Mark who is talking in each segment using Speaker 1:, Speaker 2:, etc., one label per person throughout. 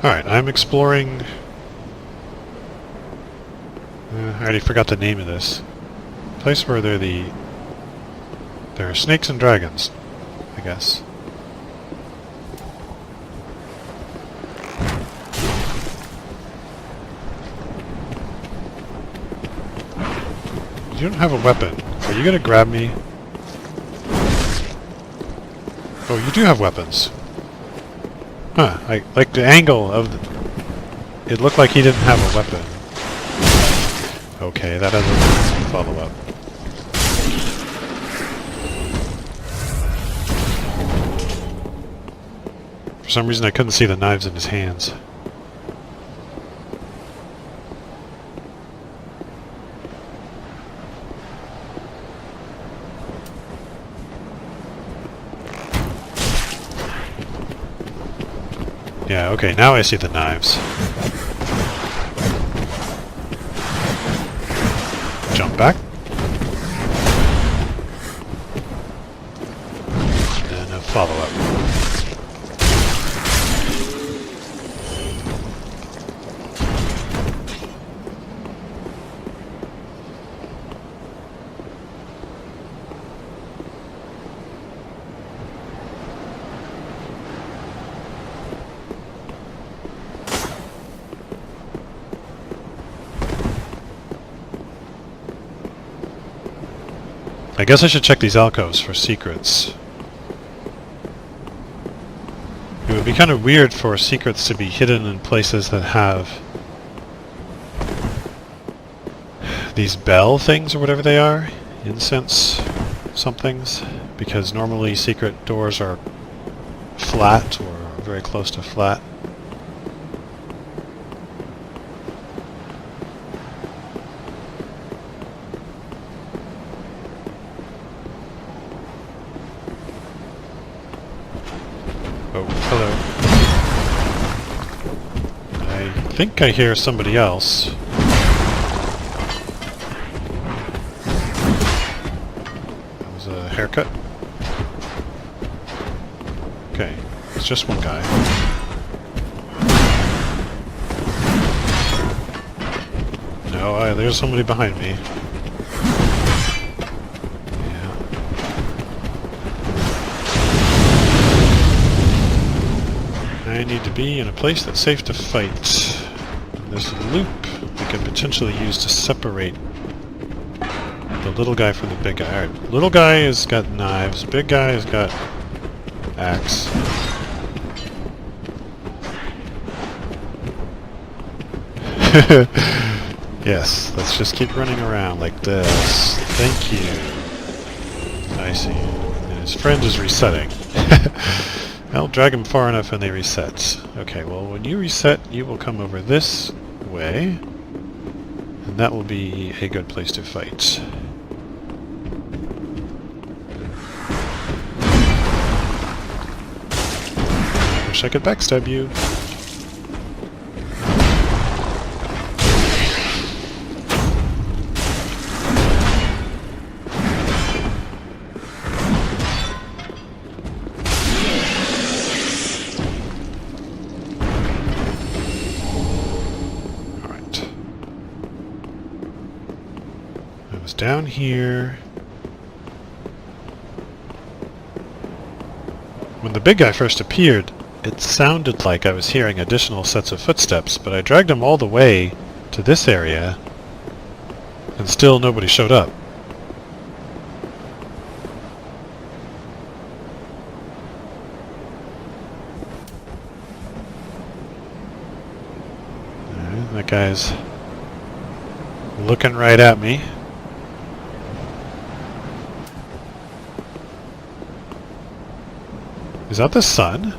Speaker 1: Alright, I'm exploring... I already forgot the name of this. Place where there are snakes and dragons, I guess. You don't have a weapon. Are you gonna grab me? Oh, you do have weapons. Huh, I like the angle of the... It looked like he didn't have a weapon. Okay, that has a follow-up. For some reason I couldn't see the knives in his hands. Yeah, okay, now I see the knives. Jump back. And a follow-up. I guess I should check these alcoves for secrets. It would be kind of weird for secrets to be hidden in places that have these bell things or whatever they are, incense somethings, because normally secret doors are flat or very close to flat. Oh, hello. I think I hear somebody else. That was a haircut. Okay, it's just one guy. No, there's somebody behind me. I need to be in a place that's safe to fight. There's a loop we could potentially use to separate the little guy from the big guy. Alright, little guy has got knives, big guy has got axe. Yes, let's just keep running around like this. Thank you. I see. And his friend is resetting. I'll drag them far enough and they reset. Okay, well when you reset, you will come over this way, and that will be a good place to fight. Wish I could backstab you. Down here. When the big guy first appeared, it sounded like I was hearing additional sets of footsteps, but I dragged him all the way to this area, and still nobody showed up. That guy's looking right at me. Is that the sun?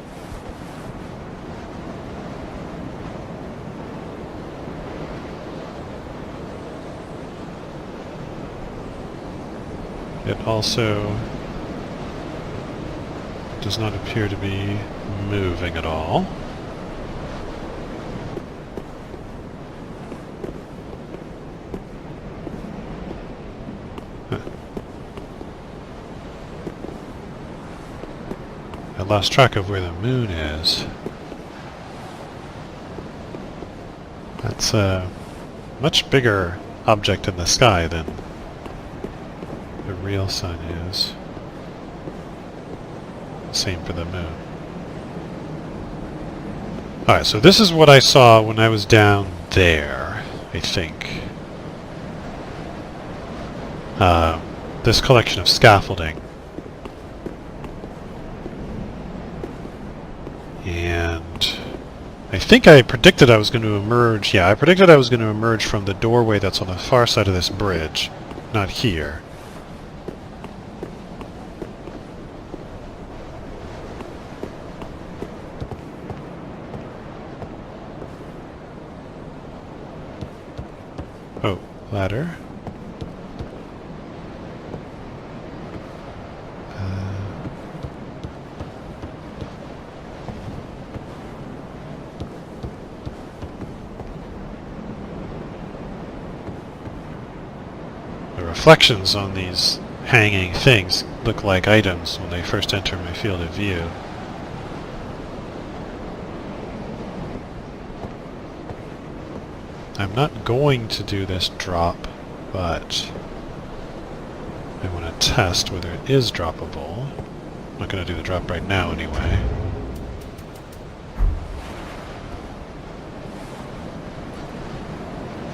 Speaker 1: It also does not appear to be moving at all. I lost track of where the moon is. That's a much bigger object in the sky than the real sun is. Same for the moon. Alright, so this is what I saw when I was down there, I think. This collection of scaffolding. And I think I predicted I was going to emerge. Yeah, I predicted I was going to emerge from the doorway that's on the far side of this bridge, not here. Oh, ladder. Reflections on these hanging things look like items when they first enter my field of view. I'm not going to do this drop, but I want to test whether it is droppable. I'm not going to do the drop right now anyway.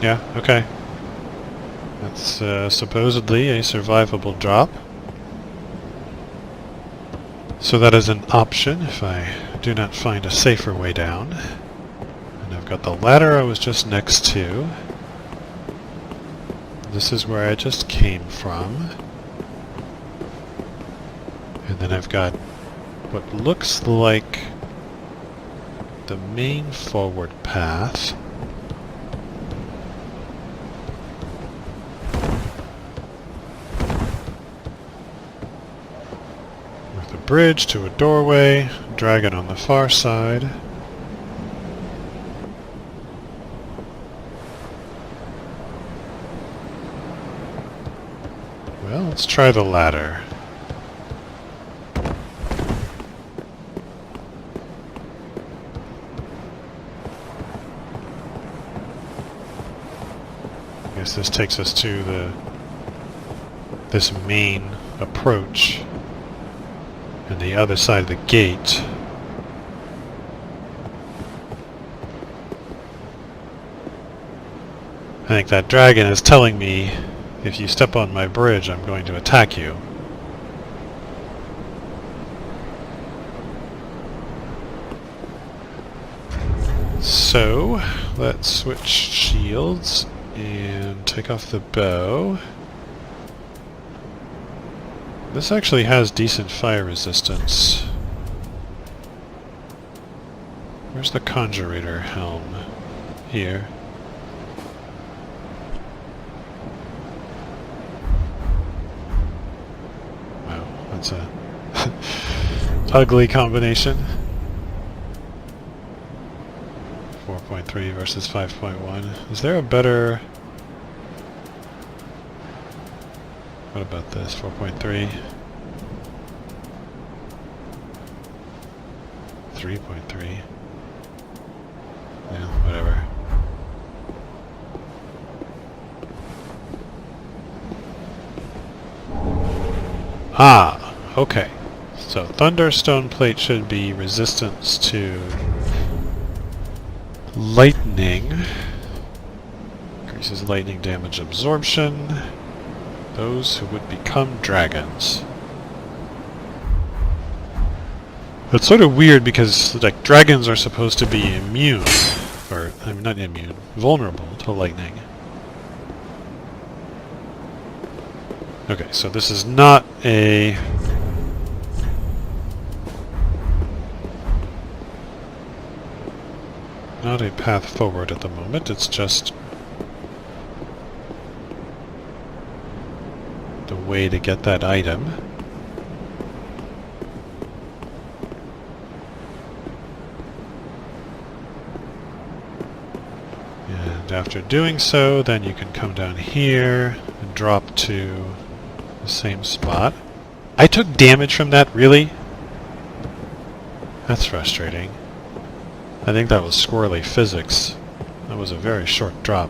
Speaker 1: Yeah, okay. That's supposedly a survivable drop. So that is an option if I do not find a safer way down. And I've got the ladder I was just next to. This is where I just came from. And then I've got what looks like the main forward path. Bridge to a doorway, dragon on the far side. Well, let's try the ladder. I guess this takes us to this main approach. And the other side of the gate. I think that dragon is telling me, if you step on my bridge, I'm going to attack you. So, let's switch shields and take off the bow. This actually has decent fire resistance. Where's the Conjurator helm? Here. Wow, that's a ugly combination. 4.3 versus 5.1. Is there a better... What about this? 4.3? 3.3? Yeah, whatever. Ah, okay. So Thunderstone Plate should be resistance to lightning. Increases lightning damage absorption. Those who would become dragons. It's sort of weird because, like, dragons are supposed to be immune, or, I mean, not immune, vulnerable to lightning. Okay, so this is not a... not a path forward at the moment, it's just the way to get that item. And after doing so, then you can come down here and drop to the same spot. I took damage from that, really? That's frustrating. I think that was squirrely physics That was a very short drop.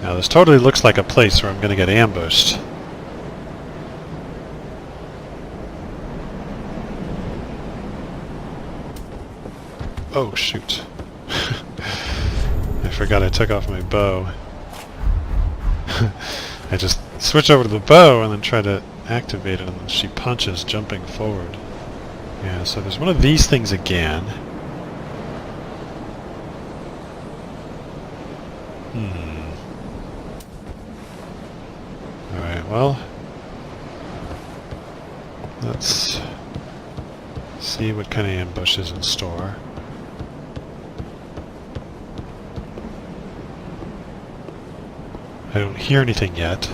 Speaker 1: Now this totally looks like a place where I'm going to get ambushed. Oh shoot. I forgot I took off my bow. I just switch over to the bow and then try to activate it, and then she punches, jumping forward. Yeah, so there's one of these things again. Alright, well, let's see what kind of ambush is in store. I don't hear anything yet.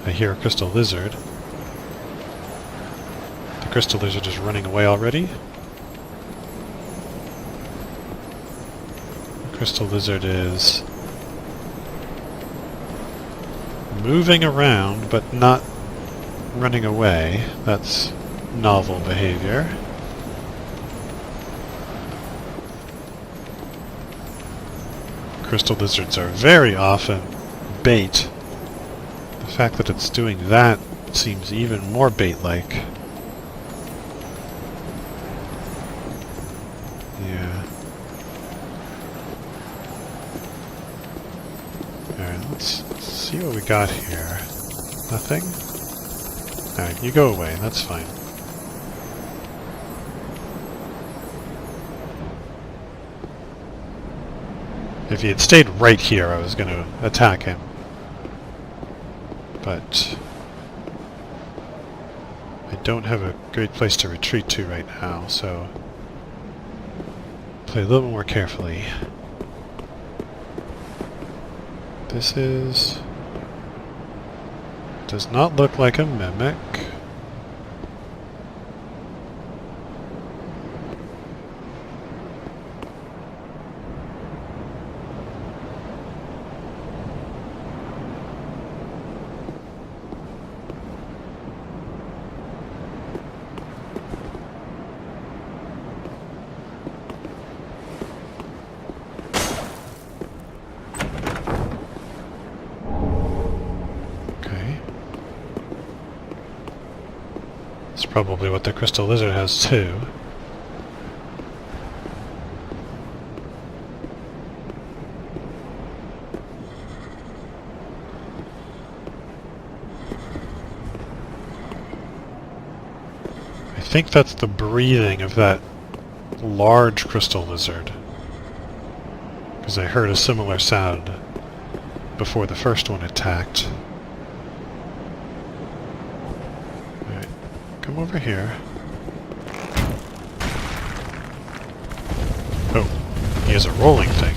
Speaker 1: I hear a crystal lizard. The crystal lizard is running away already. The crystal lizard is moving around, but not running away. That's novel behavior. Crystal lizards are very often bait. The fact that it's doing that seems even more bait-like. Yeah. Alright, let's see what we got here. Nothing? Alright, you go away, that's fine. If he had stayed right here, I was going to attack him. But I don't have a great place to retreat to right now, so play a little bit more carefully. This does not look like a mimic. That's probably what the crystal lizard has too. I think that's the breathing of that large crystal lizard, because I heard a similar sound before the first one attacked. Come over here. Oh, he has a rolling thing.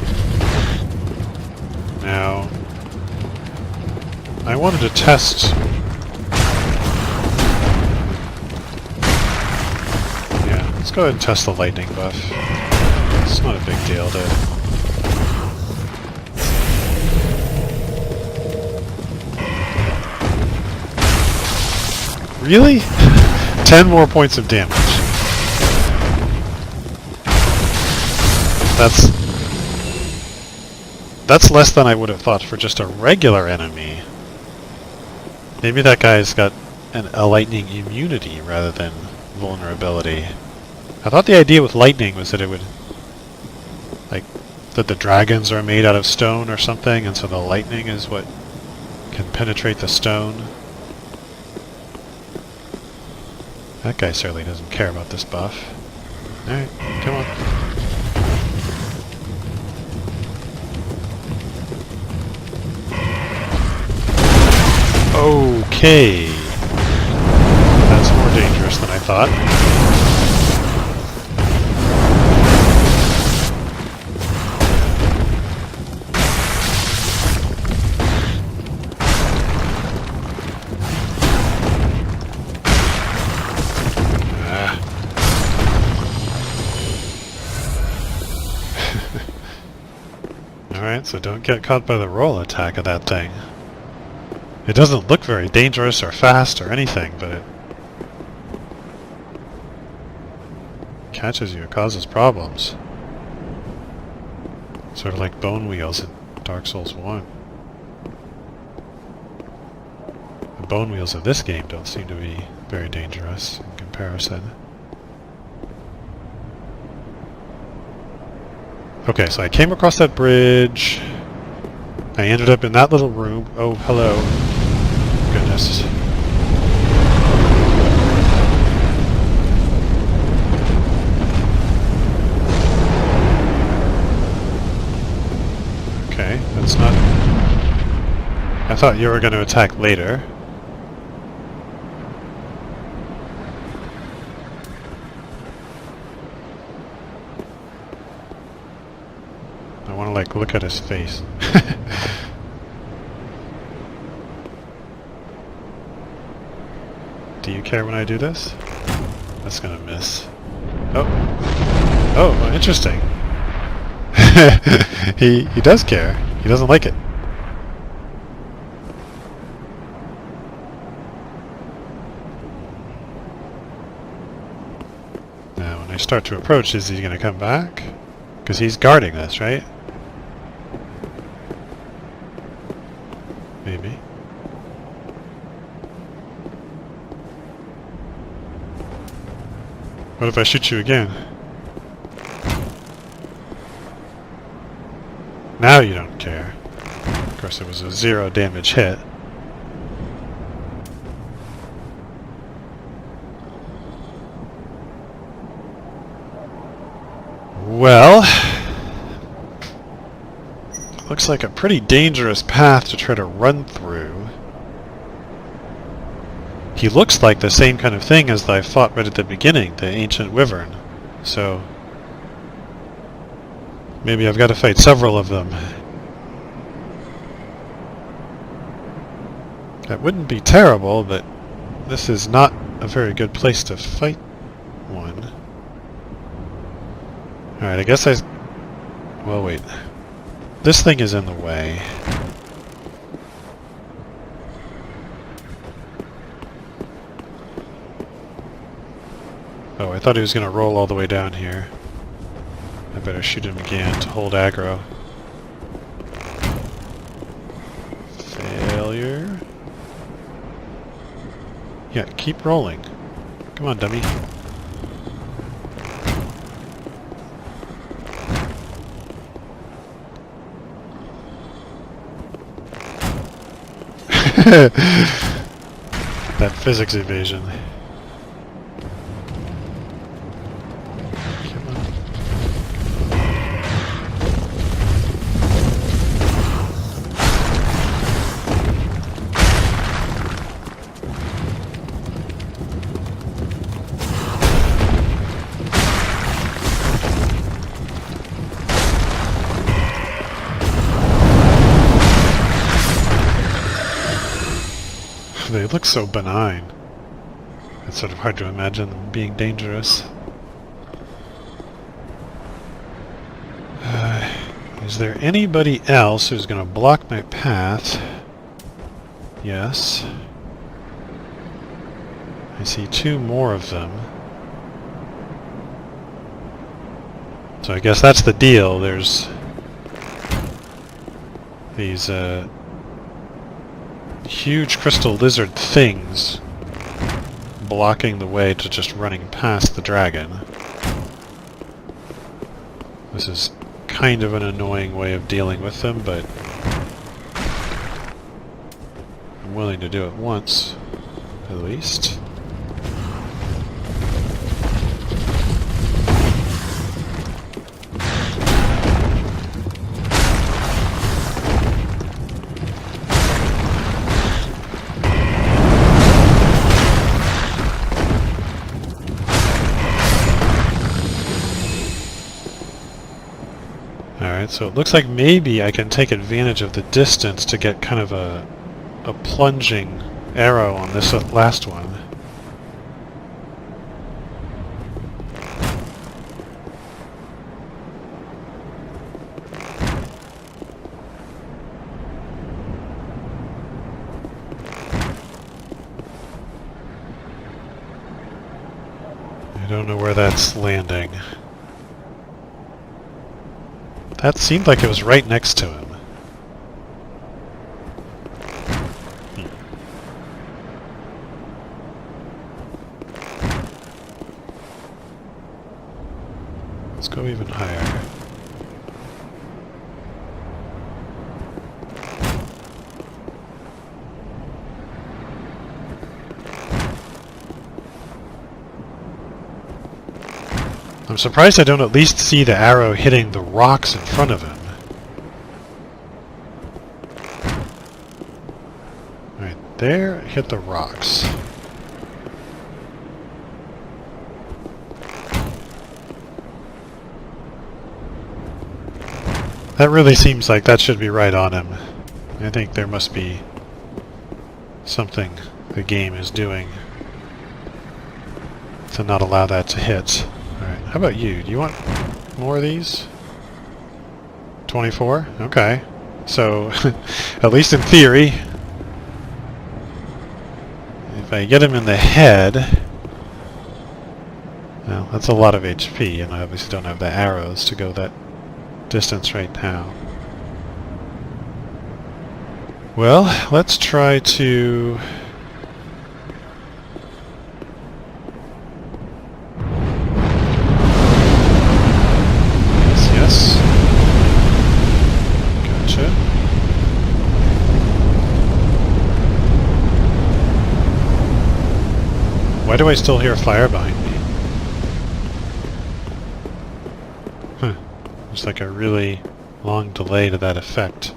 Speaker 1: Now, I wanted to test... Yeah, let's go ahead and test the lightning buff. It's not a big deal to... Really? 10 more points of damage. That's less than I would have thought for just a regular enemy. Maybe that guy's got a lightning immunity rather than vulnerability. I thought the idea with lightning was that it would... like, that the dragons are made out of stone or something, and so the lightning is what can penetrate the stone. That guy certainly doesn't care about this buff. Alright, come on. Okay. That's more dangerous than I thought. Alright, so don't get caught by the roll attack of that thing. It doesn't look very dangerous or fast or anything, but catches you, it causes problems. Sort of like bone wheels in Dark Souls 1. The bone wheels of this game don't seem to be very dangerous in comparison. Okay, so I came across that bridge. I ended up in that little room. Oh, hello. Goodness. Okay, that's not... I thought you were going to attack later. I want to, like, look at his face. Do you care when I do this? That's gonna miss. Oh. Oh, interesting. He does care. He doesn't like it. Now, when I start to approach, is he gonna come back? Because he's guarding this, right? Maybe. What if I shoot you again? Now you don't care. Of course, it was a 0 damage hit. Well, looks like a pretty dangerous path to try to run through. He looks like the same kind of thing as I fought right at the beginning, the ancient wyvern. So maybe I've got to fight several of them. That wouldn't be terrible, but this is not a very good place to fight one. Alright, I guess well, wait. This thing is in the way. Oh, I thought he was going to roll all the way down here. I better shoot him again to hold aggro. Failure. Yeah, keep rolling. Come on, dummy. That physics evasion. They look so benign. It's sort of hard to imagine them being dangerous. Is there anybody else who's going to block my path? Yes. I see 2 more of them. So I guess that's the deal. There's these huge crystal lizard things blocking the way to just running past the dragon. This is kind of an annoying way of dealing with them, but I'm willing to do it once, at least. Alright, so it looks like maybe I can take advantage of the distance to get kind of a plunging arrow on this last one. don't know where that's landing. That seemed like it was right next to him. Let's go even higher. I'm surprised I don't at least see the arrow hitting the rocks in front of him. Right there, it hit the rocks. That really seems like that should be right on him. I think there must be something the game is doing to not allow that to hit. Alright, how about you? Do you want more of these? 24? Okay. So, at least in theory, if I get him in the head, well, that's a lot of HP, and I obviously don't have the arrows to go that distance right now. Well, let's try to... Yes. Gotcha. Why do I still hear fire behind me? Huh. There's like a really long delay to that effect.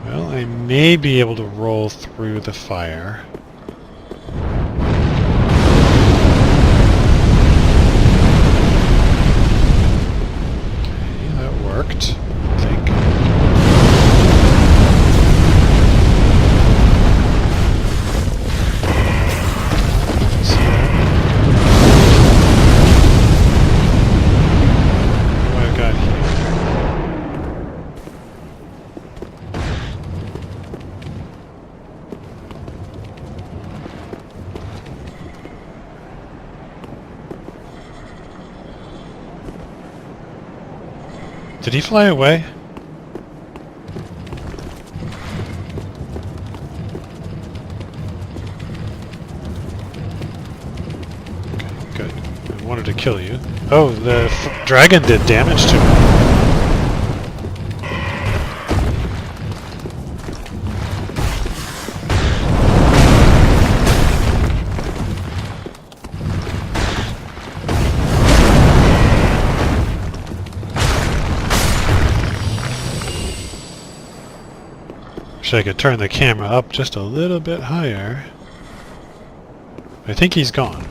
Speaker 1: Well, I may be able to roll through the fire. Okay, that worked, I think. Did he fly away? Okay, good. I wanted to kill you. Oh, the dragon did damage to him. Wish I could turn the camera up just a little bit higher. I think he's gone.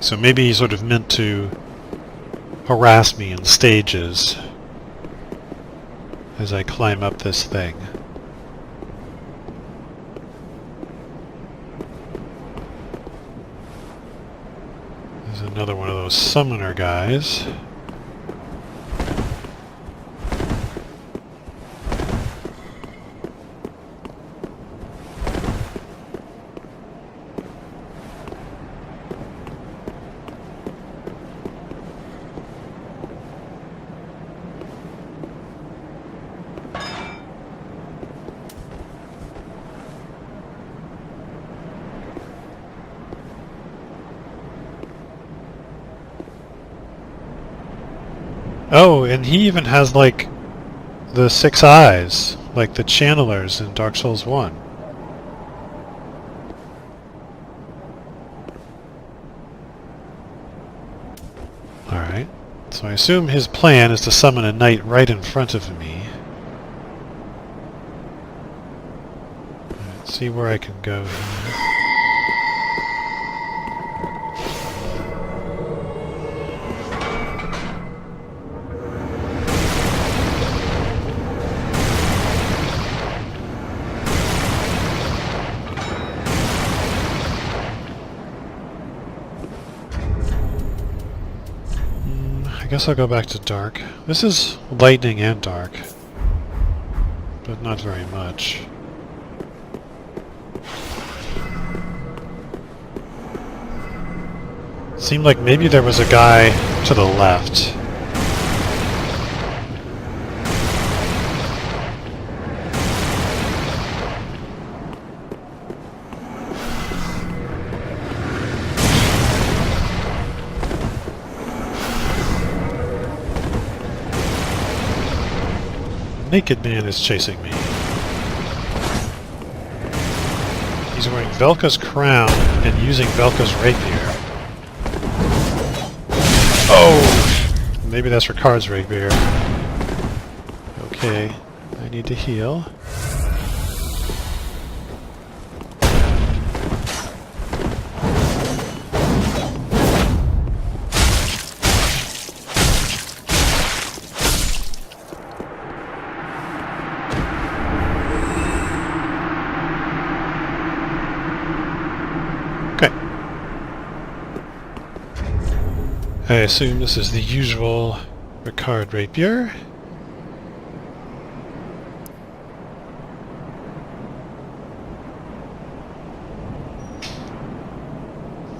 Speaker 1: So maybe he sort of meant to harass me in stages as I climb up this thing. There's another one of those summoner guys. Oh, and he even has, like, the 6 eyes, like the channelers in Dark Souls 1. Alright, so I assume his plan is to summon a knight right in front of me. See where I can go here. I guess I'll go back to dark. This is lightning and dark, but not very much. Seemed like maybe there was a guy to the left. Naked man is chasing me. He's wearing Velka's crown and using Velka's rapier. Oh! Maybe that's Ricard's rapier. Okay, I need to heal. I assume this is the usual Ricard rapier.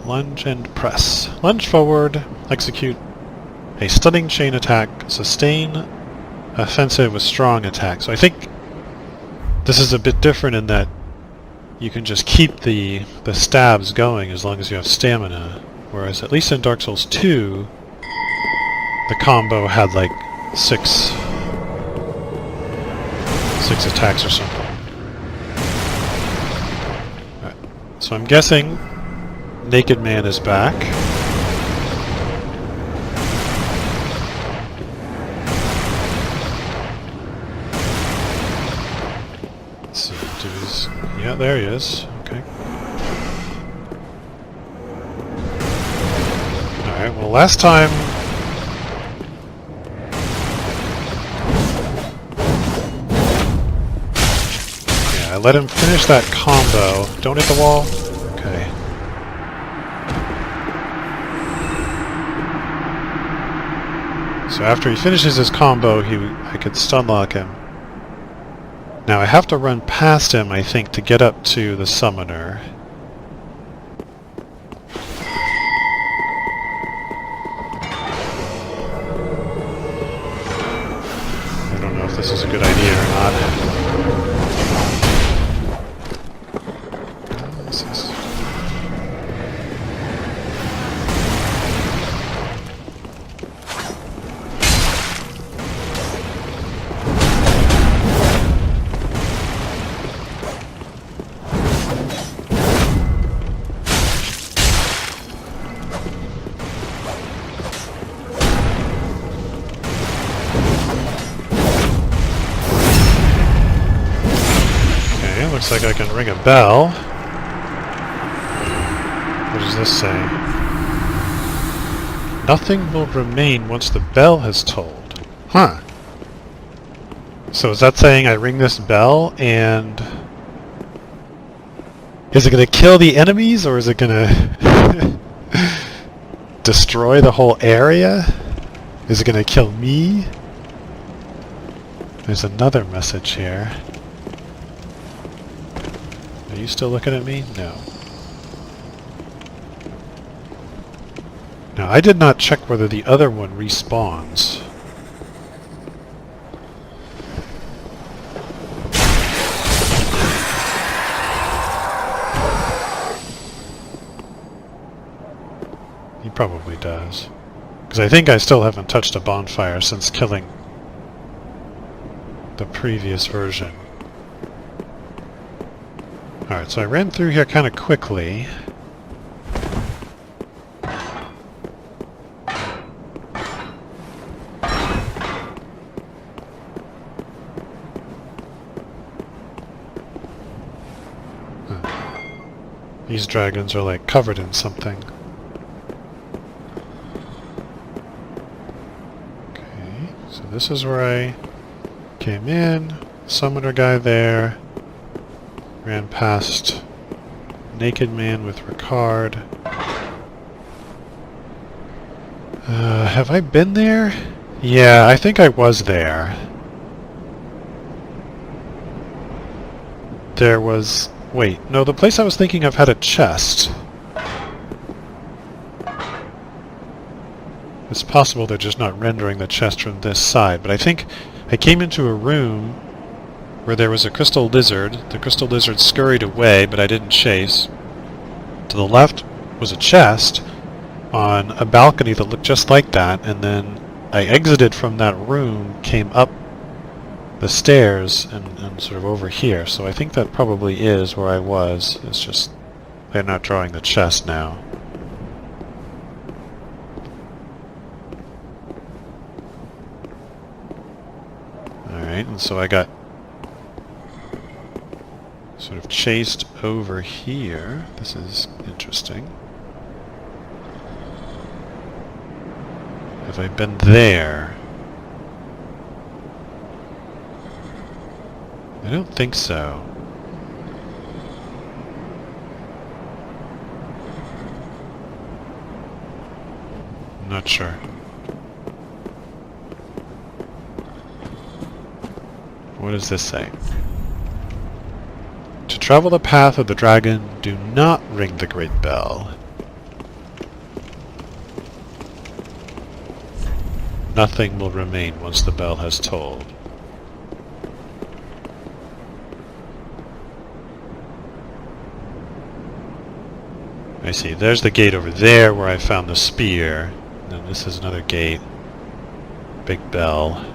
Speaker 1: Lunge and press. Lunge forward, execute a stunning chain attack, sustain offensive with strong attack. So I think this is a bit different in that you can just keep the stabs going as long as you have stamina. Whereas, at least in Dark Souls 2, the combo had like six attacks or something. Right. So I'm guessing Naked Man is back. Let's see, yeah, there he is. Okay. Alright, well last time... yeah, I let him finish that combo. Don't hit the wall? Okay. So after he finishes his combo, I could stunlock him. Now I have to run past him, I think, to get up to the summoner. I don't know if this is a good idea or not. This is... looks like I can ring a bell. What does this say? Nothing will remain once the bell has tolled. Huh. So is that saying I ring this bell and... is it going to kill the enemies or is it going to destroy the whole area? Is it going to kill me? There's another message here. Are you still looking at me? No. Now, I did not check whether the other one respawns. He probably does. Because I think I still haven't touched a bonfire since killing the previous version. Alright, so I ran through here kind of quickly. These dragons are like covered in something. Okay, so this is where I came in. Summoner guy there. Ran past naked man with Ricard. Have I been there? Yeah, I think I was there. There was... Wait, no, the place I was thinking of had a chest. It's possible they're just not rendering the chest from this side, but I think I came into a room where there was a crystal lizard. The crystal lizard scurried away, but I didn't chase. To the left was a chest on a balcony that looked just like that, and then I exited from that room, came up the stairs, and sort of over here. So I think that probably is where I was. It's just they're not drawing the chest now. Alright, and so I got sort of chased over here. This is interesting. Have I been there? I don't think so. I'm not sure. What does this say? To travel the path of the dragon, do not ring the great bell. Nothing will remain once the bell has tolled. I see. There's the gate over there where I found the spear. And then this is another gate. Big bell.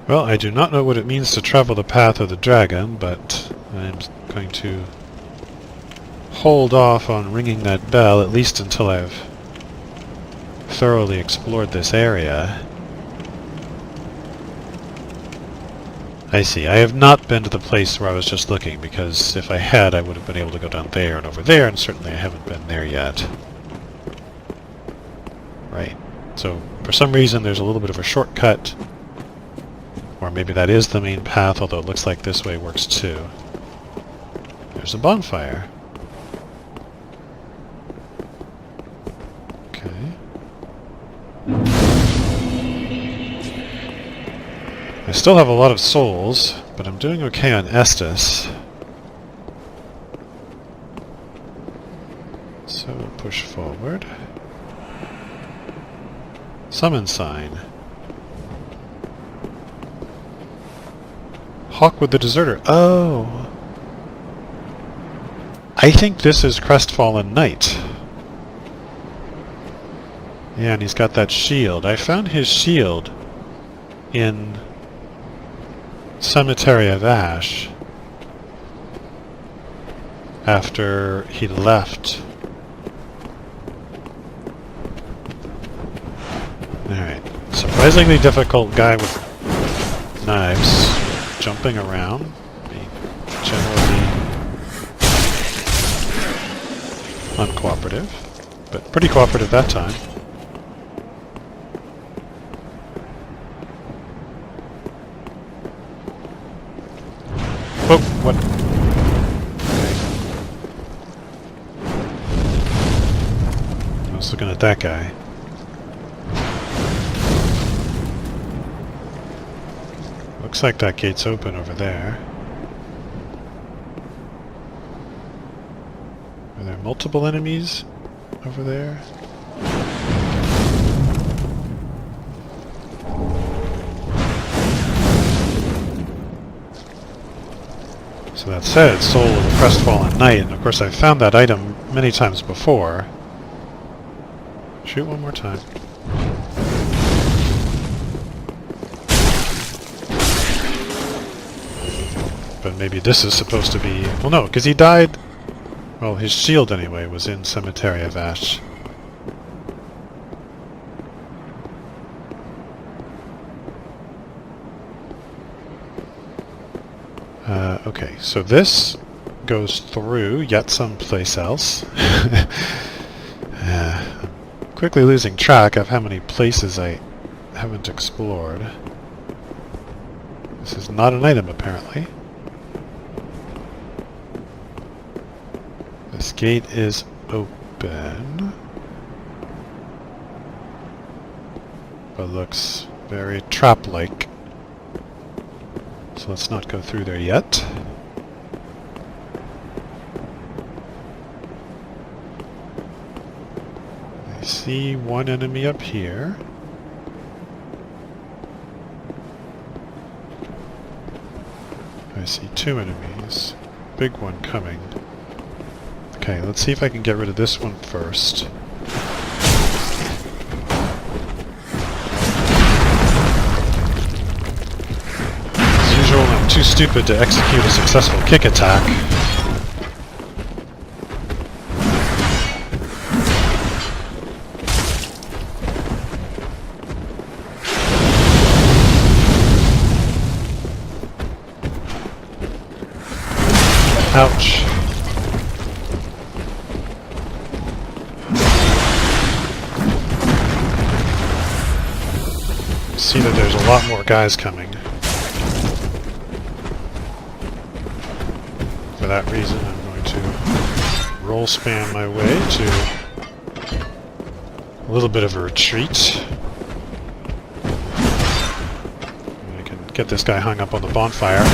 Speaker 1: Well, I do not know what it means to travel the path of the dragon, but I'm going to hold off on ringing that bell, at least until I've thoroughly explored this area. I see. I have not been to the place where I was just looking, because if I had, I would have been able to go down there and over there, and certainly I haven't been there yet. Right. So, for some reason, there's a little bit of a shortcut. Or maybe that is the main path, although it looks like this way works too. There's a bonfire. Okay. I still have a lot of souls, but I'm doing okay on Estus. So we'll push forward. Summon sign. Hawk with the Deserter. Oh! I think this is Crestfallen Knight. Yeah, and he's got that shield. I found his shield in Cemetery of Ash after he left. Alright. Surprisingly difficult guy with knives. Jumping around. Generally uncooperative. But pretty cooperative that time. Oh, what? Okay. I was looking at that guy. Looks like that gate's open over there. Are there multiple enemies over there? So that said, Soul of the Crestfallen Knight, and of course I've found that item many times before. Shoot one more time. But maybe this is supposed to be... Well, no, because he died... Well, his shield, anyway, was in Cemetery of Ash. Okay, so this goes through yet someplace else. I'm quickly losing track of how many places I haven't explored. This is not an item, apparently. This gate is open, but looks very trap-like. So let's not go through there yet. I see one enemy up here. I see two enemies. Big one coming. Okay, let's see if I can get rid of this one first. As usual, I'm too stupid to execute a successful kick attack. Ouch. See that there's a lot more guys coming. For that reason, I'm going to roll spam my way to a little bit of a retreat. I can get this guy hung up on the bonfire.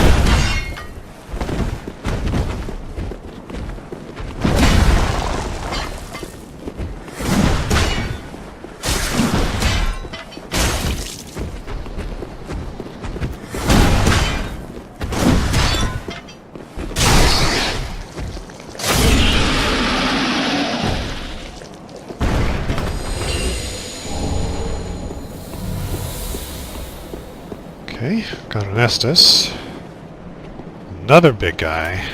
Speaker 1: Okay, got an Estus. Another big guy.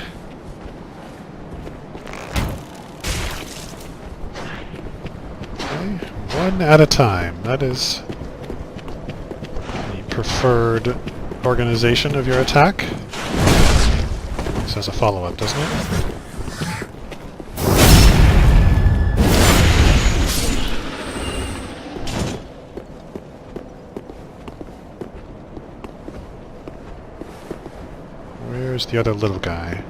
Speaker 1: Okay, one at a time. That is the preferred organization of your attack. This has a follow-up, doesn't it? Where's the other little guy?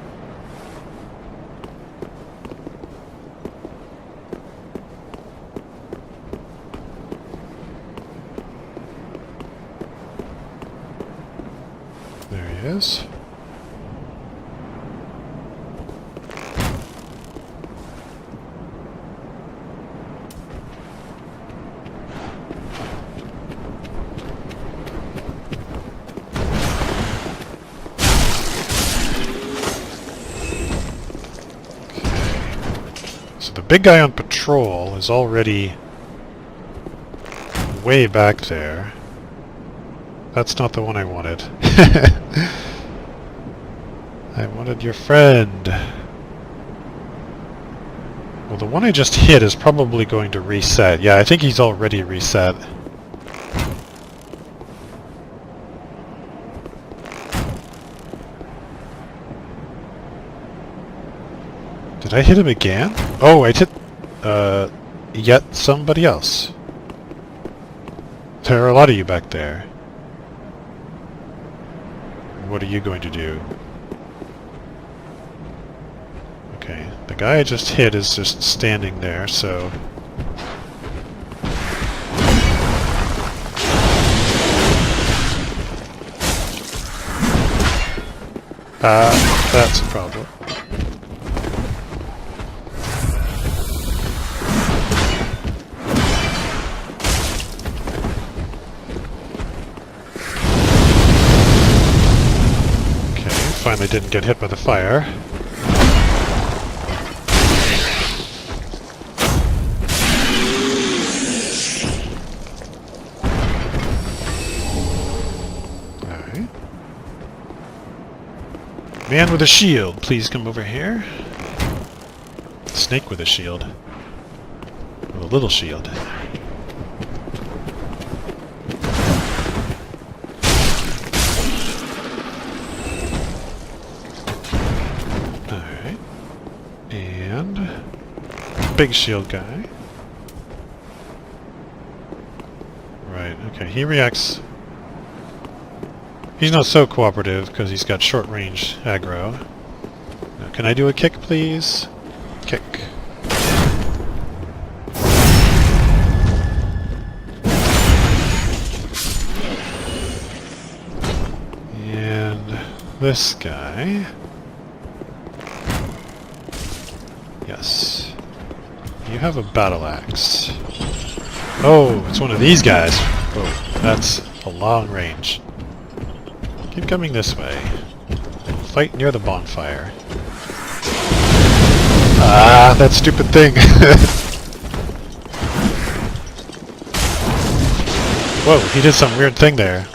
Speaker 1: There he is. The big guy on patrol is already way back there. That's not the one I wanted. I wanted your friend. Well, the one I just hit is probably going to reset. Yeah, I think he's already reset. Did I hit him again? Oh, I hit, yet somebody else. There are a lot of you back there. What are you going to do? Okay, the guy I just hit is just standing there, so... that's a problem. Finally didn't get hit by the fire. Alright. Man with a shield, please come over here. Snake with a shield. With a little shield. big shield guy. Right, okay, he reacts... He's not so cooperative because he's got short range aggro. Now, can I do a kick, please? Kick. And this guy... Yes. You have a battle axe. Oh, it's one of these guys. Oh, that's a long range. Keep coming this way. Fight near the bonfire. Ah, that stupid thing! Whoa, he did some weird thing there.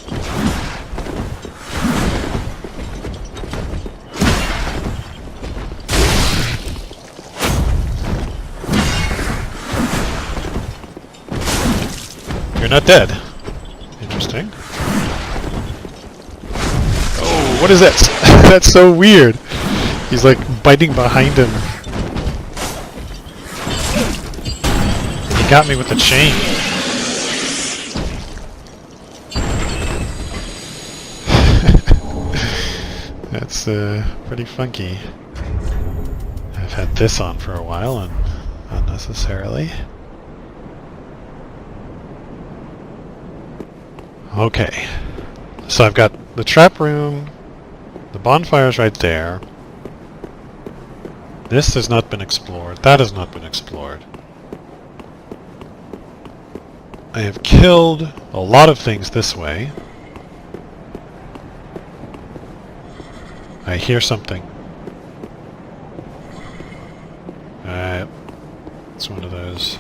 Speaker 1: You're not dead. Interesting. Oh, what is that? That's so weird. He's like biting behind him. He got me with the chain. That's pretty funky. I've had this on for a while and unnecessarily. Okay, so I've got the trap room, the bonfire's right there. This has not been explored, that has not been explored. I have killed a lot of things this way. I hear something. It's one of those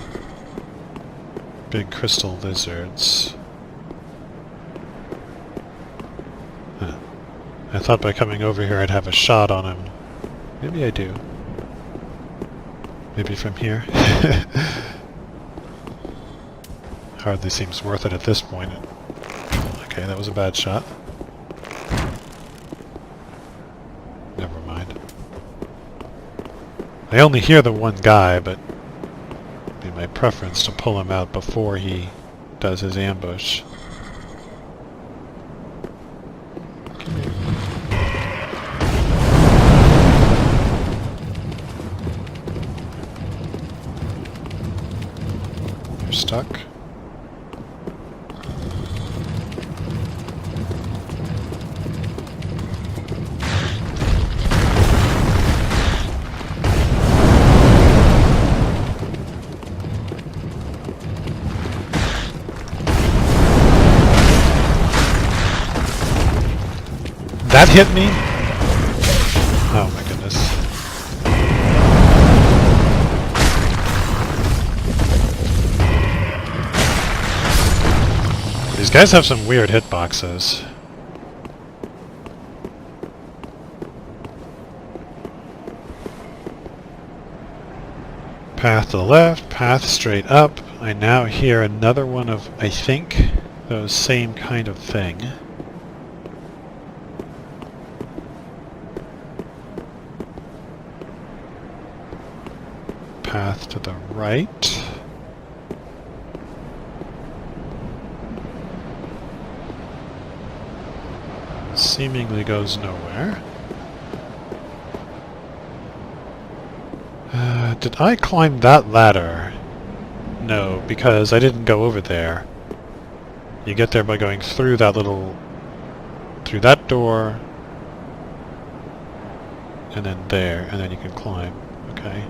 Speaker 1: big crystal lizards. I thought by coming over here I'd have a shot on him. Maybe I do. Maybe from here. Hardly seems worth it at this point. Okay, that was a bad shot. Never mind. I only hear the one guy, but it'd be my preference to pull him out before he does his ambush. You're stuck. That hit me? Oh my goodness. These guys have some weird hitboxes. Path to the left, path straight up. I now hear another one of, I think, those same kind of thing. Path to the right. Seemingly goes nowhere. Did I climb that ladder? No, because I didn't go over there. You get there by going through that through that door, and then there, and then you can climb. Okay.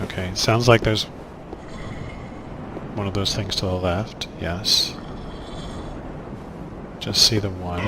Speaker 1: Okay, sounds like there's one of those things to the left. Yes. Just see the one.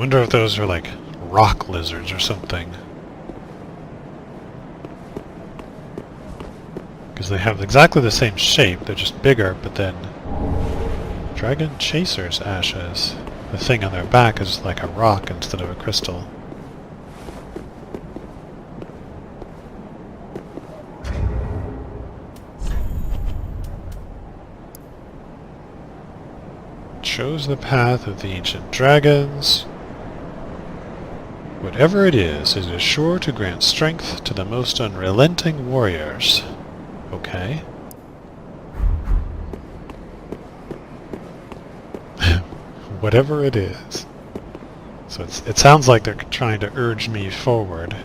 Speaker 1: wonder if those are like rock lizards or something. Because they have exactly the same shape, they're just bigger, but then... Dragon Chasers ashes. The thing on their back is like a rock instead of a crystal. Chose the path of the ancient dragons. Whatever it is sure to grant strength to the most unrelenting warriors. Okay. Whatever it is. So it sounds like they're trying to urge me forward.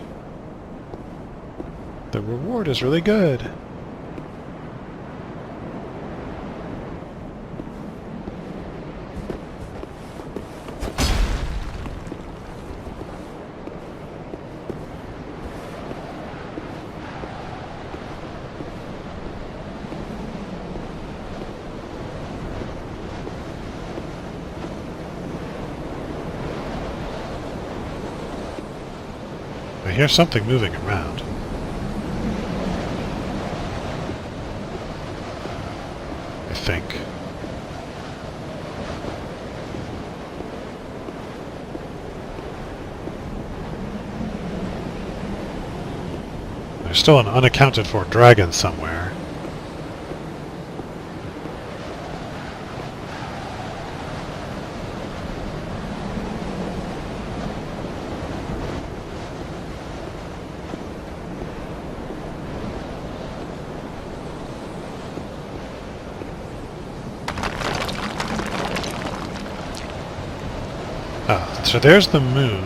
Speaker 1: The reward is really good. I hear something moving around. I think. There's still an unaccounted for dragon somewhere. Ah, so there's the moon.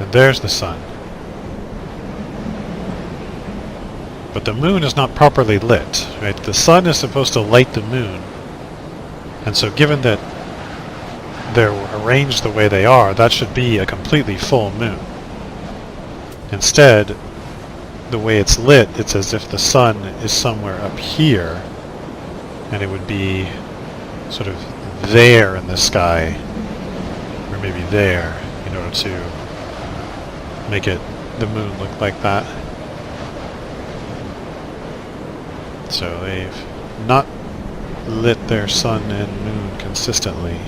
Speaker 1: And there's the sun. But the moon is not properly lit, right? The sun is supposed to light the moon. And so given that they're arranged the way they are, that should be a completely full moon. Instead, the way it's lit, it's as if the sun is somewhere up here, and it would be sort of there in the sky, or maybe there, in order to make it the moon look like that. So they've not lit their sun and moon consistently.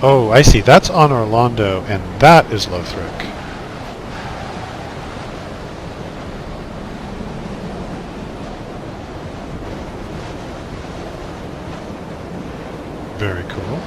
Speaker 1: Oh, I see. That's on Orlando, and that is Lothric. Very cool.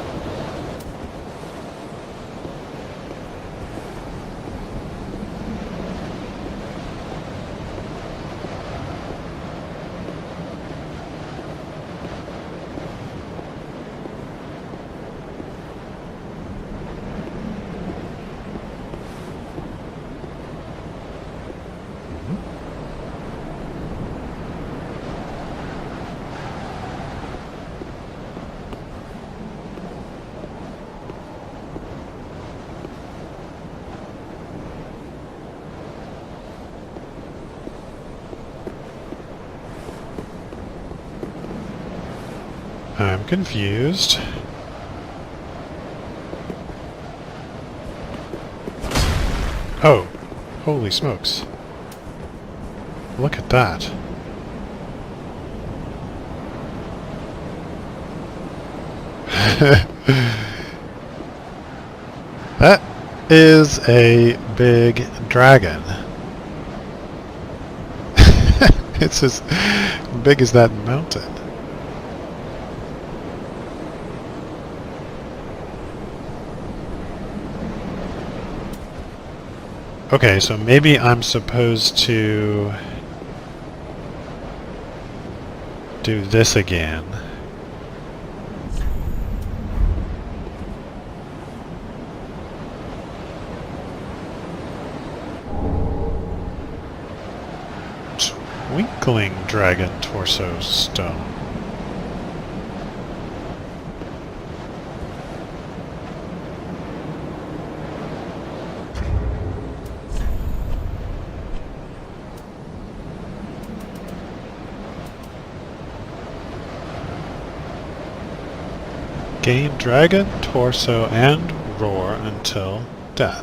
Speaker 1: I'm confused. Oh, holy smokes. Look at that. That is a big dragon. It's as big as that mountain. Okay, so maybe I'm supposed to do this again. Twinkling Dragon Torso Stone. Gain dragon, torso, and roar until death.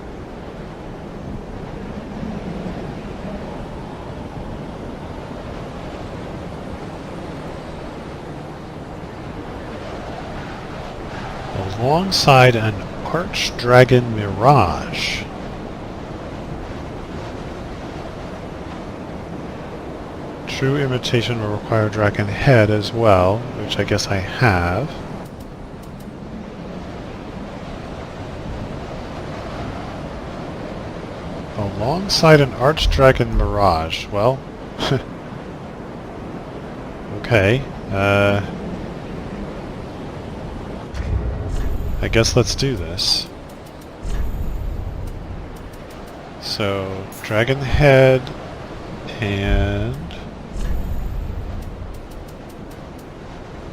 Speaker 1: Alongside an arch-dragon mirage. True imitation will require dragon head as well, which I guess I have. Alongside an arch-dragon mirage. Well, okay. I guess let's do this. So, dragon head and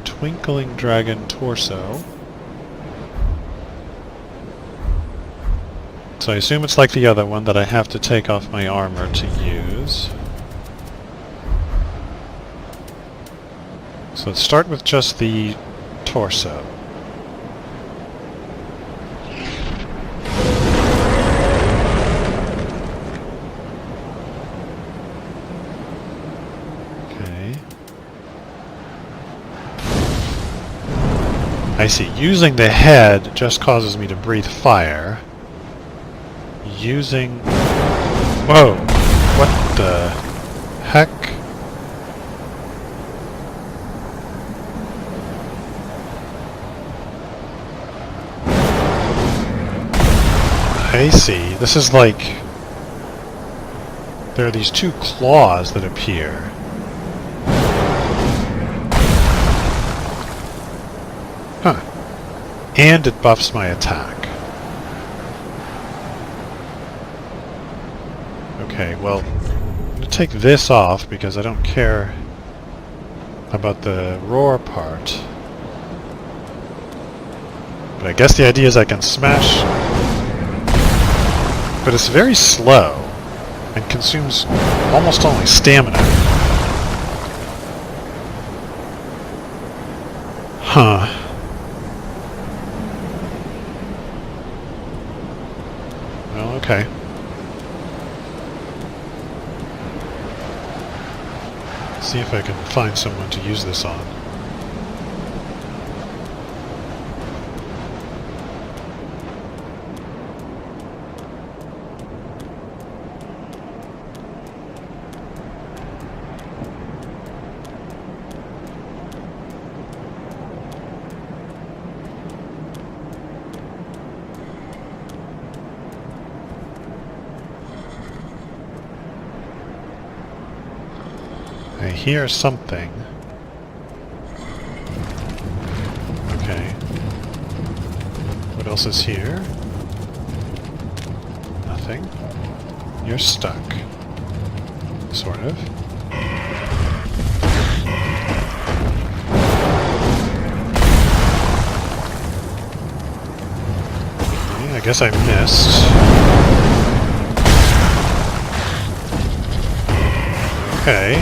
Speaker 1: twinkling dragon torso. So I assume it's like the other one that I have to take off my armor to use. So let's start with just the torso. I see. Using the head just causes me to breathe fire. Using... Whoa! What the heck? I see. This is like... There are these two claws that appear. Huh. And it buffs my attack. Okay, well, I'm going to take this off because I don't care about the roar part. But I guess the idea is I can smash... But it's very slow and consumes almost only stamina. Huh. Well, okay. See if I can find someone to use this on. I hear something. Okay. What else is here? Nothing. You're stuck. Sort of. Okay, I guess I missed. Okay.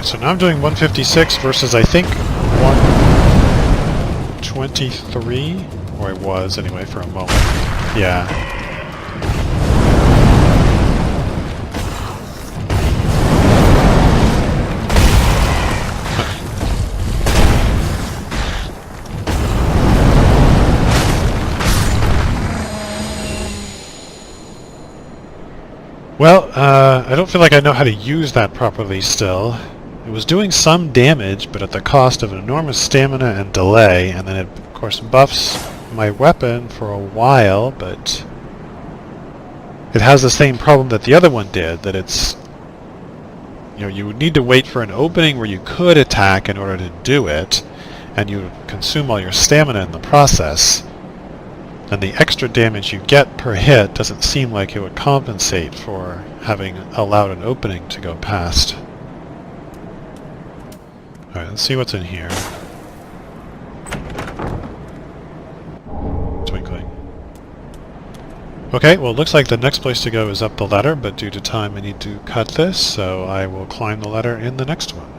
Speaker 1: So now I'm doing 156 versus, I think, 123? Or I was, anyway, for a moment. Yeah. Well, I don't feel like I know how to use that properly still. It was doing some damage, but at the cost of enormous stamina and delay, and then it, of course, buffs my weapon for a while, but it has the same problem that the other one did, that it's... You know, you would need to wait for an opening where you could attack in order to do it, and you would consume all your stamina in the process, and the extra damage you get per hit doesn't seem like it would compensate for having allowed an opening to go past. Alright, let's see what's in here. Twinkling. Okay, well it looks like the next place to go is up the ladder, but due to time I need to cut this, so I will climb the ladder in the next one.